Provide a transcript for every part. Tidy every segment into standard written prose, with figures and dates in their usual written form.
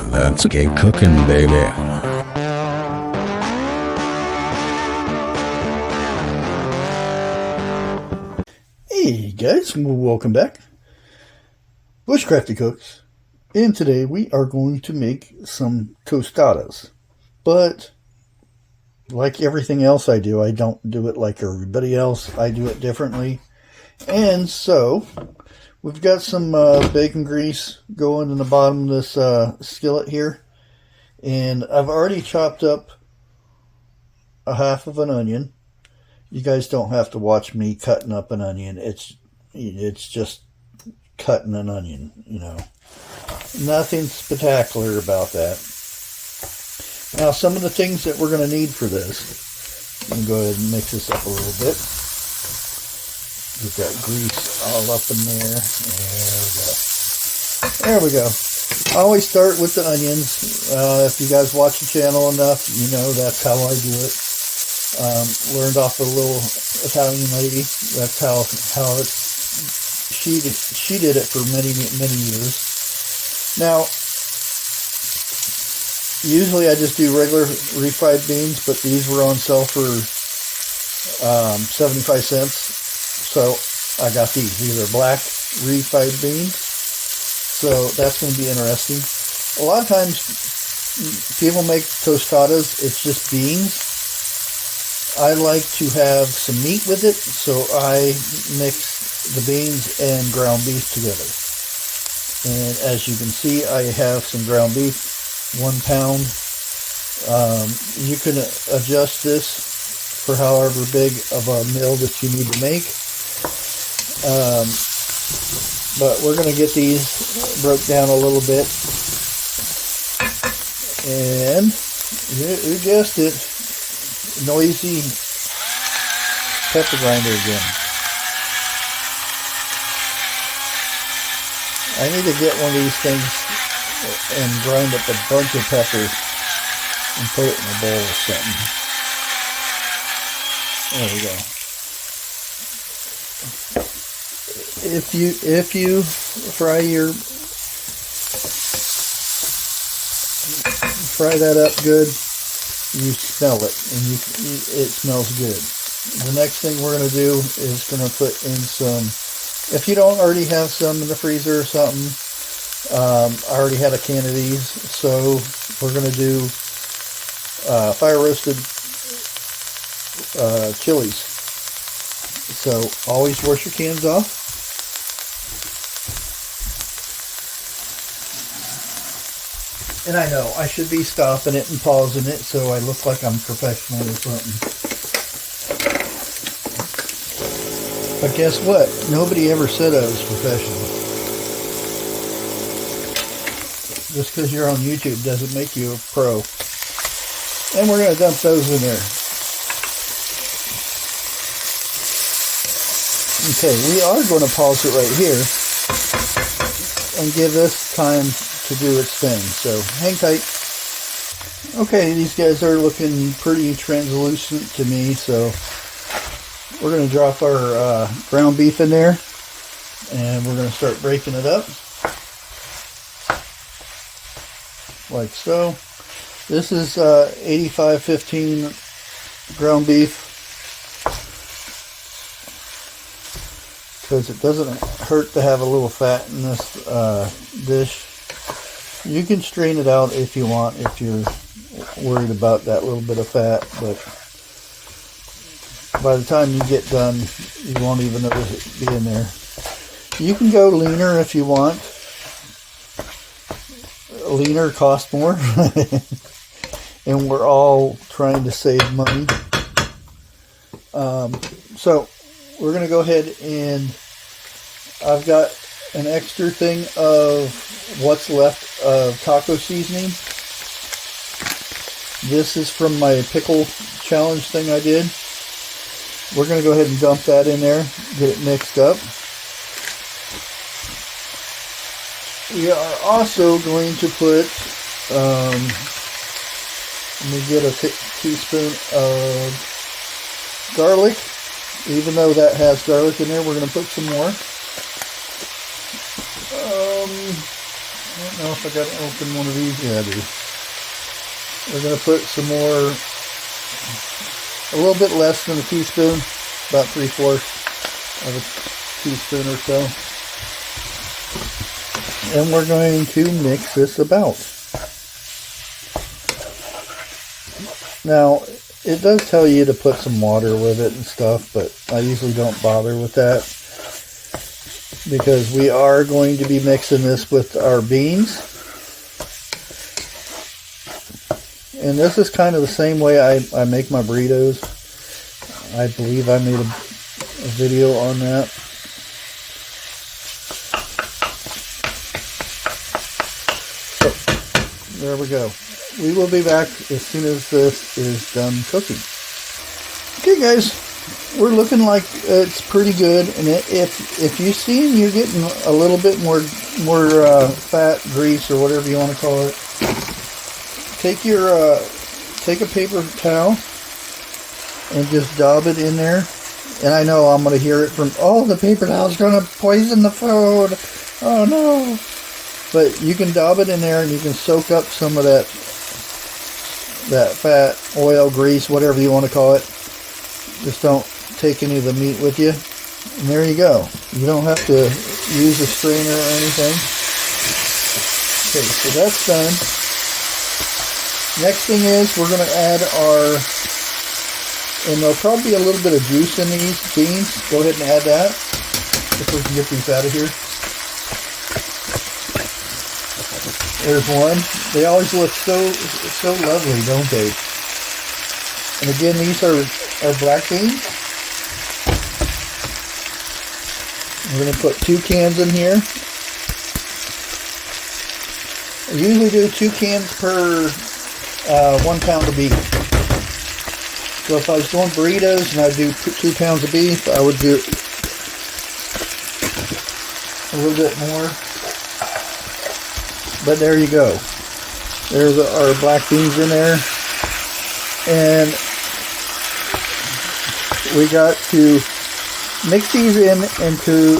let's get cooking, baby. Hey guys, welcome back. Bushcrafty Cooks, and today we are going to make some tostadas. But like everything else I do, I don't do it like everybody else. I do it differently. And so we've got some bacon grease going in the bottom of this skillet here. And I've already chopped up a half of an onion. You guys don't have to watch me cutting up an onion. It's just cutting an onion, you know. Nothing spectacular about that. Now, some of the things that we're going to need for this, I'm going to go ahead and mix this up a little bit. Get that grease all up in there. There we go. I always start with the onions. If you guys watch the channel enough, you know that's how I do it. Learned off a little Italian lady. That's how she did it for many years. Now, usually I just do regular refried beans, but these were on sale for 75 cents. So I got these. These are black refried beans. So that's going to be interesting. A lot of times people make tostadas, it's just beans. I like to have some meat with it, so I mix the beans and ground beef together. And as you can see, I have some ground beef, 1 pound. You can adjust this for however big of a meal that you need to make. But we're going to get these broke down a little bit. And you guessed it, noisy pepper grinder again. I need to get one of these things and grind up a bunch of peppers and put it in a bowl or something. There we go. If you fry that up good, you smell it, and it smells good. The next thing we're going to do is going to put in some, if you don't already have some in the freezer or something, I already had a can of these, so we're going to do fire roasted chilies. So always wash your cans off. And I know I should be stopping it and pausing it so I look like I'm professional or something. But guess what? Nobody ever said I was professional. Just because you're on YouTube doesn't make you a pro. And we're going to dump those in there. Okay, we are going to pause it right here and give this time to do its thing. So hang tight. Okay, these guys are looking pretty translucent to me, so we're going to drop our ground beef in there, and we're going to start breaking it up like so. This is 85-15 ground beef, because it doesn't hurt to have a little fat in this dish. You can strain it out if you want, if you're worried about that little bit of fat, but by the time you get done, you won't even notice it being there. You can go leaner if you want. Leaner costs more, and we're all trying to save money. So we're going to go ahead and I've got an extra thing of what's left of taco seasoning. This is from my pickle challenge thing I did. We're going to go ahead and dump that in there, get it mixed up. We are also going to put, let me get a teaspoon of garlic. Even though that has garlic in there, we're going to put some more. don't know if I got to open one of these. Yeah, I do. We're going to put some more, a little bit less than a teaspoon, about 3/4 of a teaspoon or so. And we're going to mix this about. Now, it does tell you to put some water with it and stuff, but I usually don't bother with that, because we are going to be mixing this with our beans. And this is kind of the same way I make my burritos. I believe I made a video on that. So, there we go. We will be back as soon as this is done cooking. Okay guys, we're looking like it's pretty good, and if you see you're getting a little bit more fat, grease, or whatever you want to call it, take a paper towel and just dab it in there. And I know I'm going to hear it from, oh, the paper towel's going to poison the food. Oh no. But you can dab it in there and you can soak up some of that fat, oil, grease, whatever you want to call it. Just don't take any of the meat with you. And there you go. You don't have to use a strainer or anything. Okay, so that's done. Next thing is we're going to add our, and there'll probably be a little bit of juice in these beans. Go ahead and add that if we can get these out of here. There's one. They always look so lovely, don't they? And again, these are black beans. We're going to put 2 cans in here. I usually do 2 cans per 1 pound of beef. So if I was doing burritos and I do 2 pounds of beef, I would do a little bit more. But there you go. There's our black beans in there. And we got to mix these in until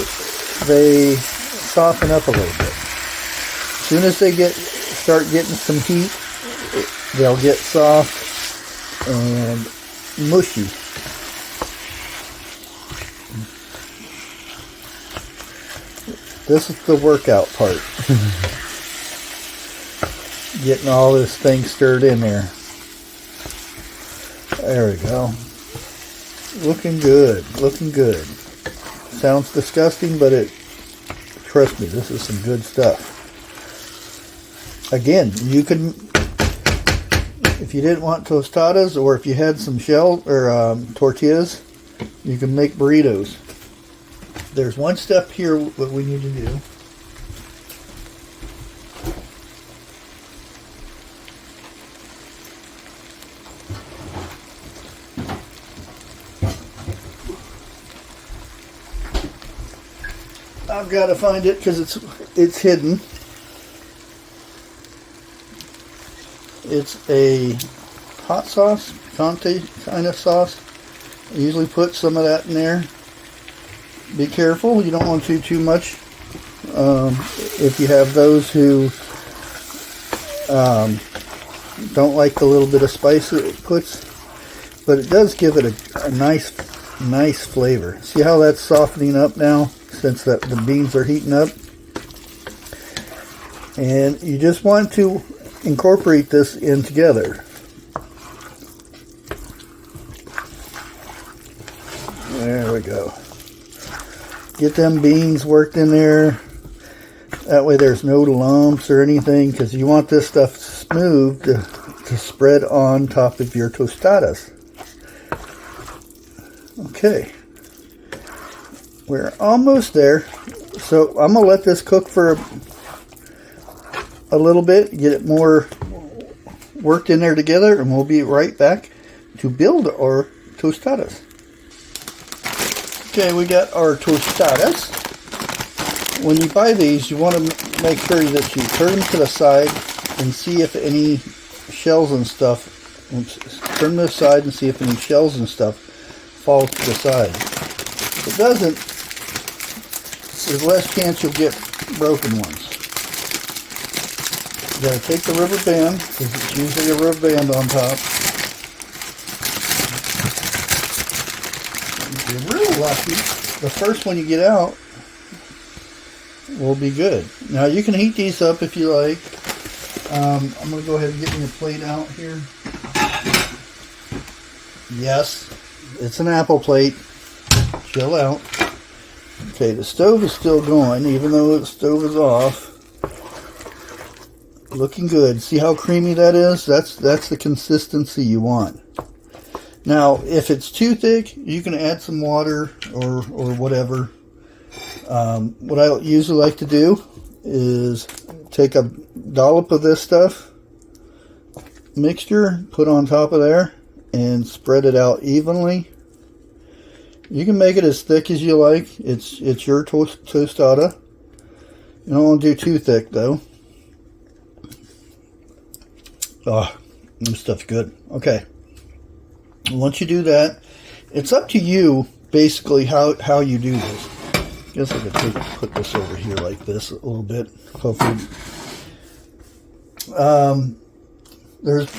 they soften up a little bit. As soon as they start getting some heat, they'll get soft and mushy. This is the workout part. Getting all this thing stirred in there. There we go. Looking good. Looking good. Sounds disgusting, but trust me, this is some good stuff. Again, you can, if you didn't want tostadas, or if you had some shell or tortillas, you can make burritos. There's one step here that we need to do. I've got to find it because it's hidden. It's a hot sauce, picante kind of sauce. I usually put some of that in there. Be careful, you don't want too much. If you have those who don't like the little bit of spice it puts, but it does give it a nice flavor. See how that's softening up now since the beans are heating up? And you just want to incorporate this in together. There we go. Get them beans worked in there. That way there's no lumps or anything, because you want this stuff smooth to spread on top of your tostadas. Okay. We're almost there. So I'm going to let this cook for a little bit, get it more worked in there together, and we'll be right back to build our tostadas. Okay, we got our tostadas. When you buy these, you want to make sure that you turn them to the side and see if any shells and stuff, turn them to the side and see if any shells and stuff fall to the side. If it doesn't, there's less chance you'll get broken ones. You got to take the rubber band, because it's usually a rubber band on top. If you're real lucky, the first one you get out will be good. Now you can heat these up if you like. I'm going to go ahead and get me a plate out here. Yes, it's an apple plate. Chill out. Okay, the stove is still going, even though the stove is off. Looking good. See how creamy that is? That's the consistency you want. Now, if it's too thick, you can add some water or whatever. What I usually like to do is take a dollop of this stuff, mixture, put on top of there, and spread it out evenly. You can make it as thick as you like. It's your tostada. You don't want to do too thick though. Oh, this stuff's good. Okay. Once you do that, it's up to you basically how you do this. I guess I could put this over here like this a little bit. Hopefully. There's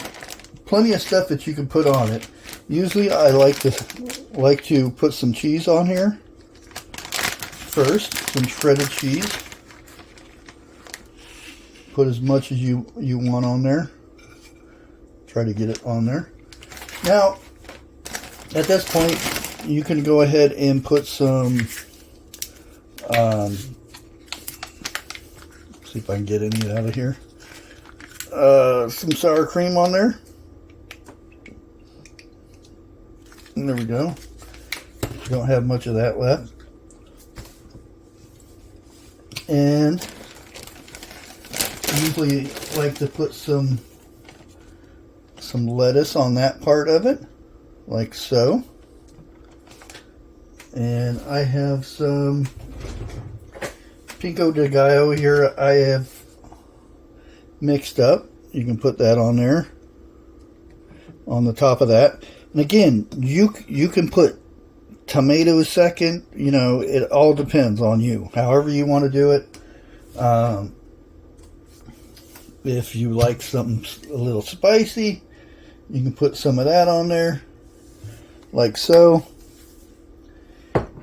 plenty of stuff that you can put on it. Usually I like to put some cheese on here first, some shredded cheese. Put as much as you want on there. Try to get it on there. Now, at this point, you can go ahead and put some, see if I can get any out of here. Some sour cream on there. And there we go. Don't have much of that left. And I usually like to put some lettuce on that part of it, like so. And I have some pico de gallo here I have mixed up. You can put that on there, on the top of that. And again, you can put tomatoes second. You know, it all depends on you. However you want to do it. If you like something a little spicy, you can put some of that on there, like so.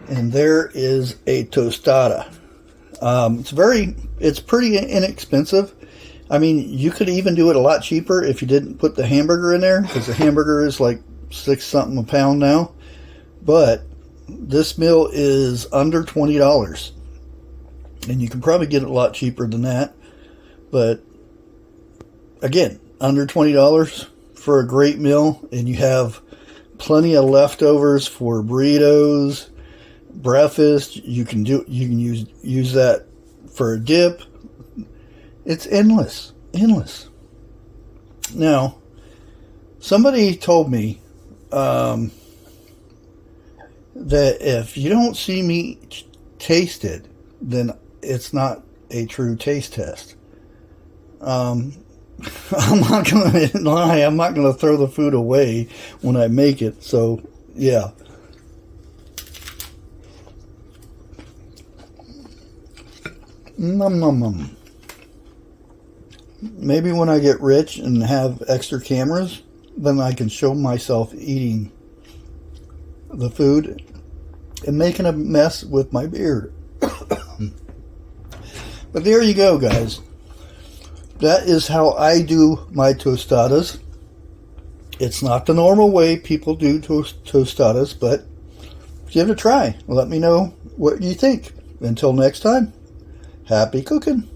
And there is a tostada. It's pretty inexpensive. I mean, you could even do it a lot cheaper if you didn't put the hamburger in there, because the hamburger is like $6 something a pound now. But this meal is under $20, and you can probably get it a lot cheaper than that. But again, under $20 for a great meal, and you have plenty of leftovers for burritos, breakfast. You can use that for a dip. It's endless. Now, somebody told me that if you don't see me taste it, then it's not a true taste test. I'm not going to lie. I'm not going to throw the food away when I make it. So, yeah. Nom nom nom. Maybe when I get rich and have extra cameras, then I can show myself eating the food and making a mess with my beard. But there you go, guys. That is how I do my tostadas. It's not the normal way people do tostadas, but give it a try. Let me know what you think. Until next time, happy cooking.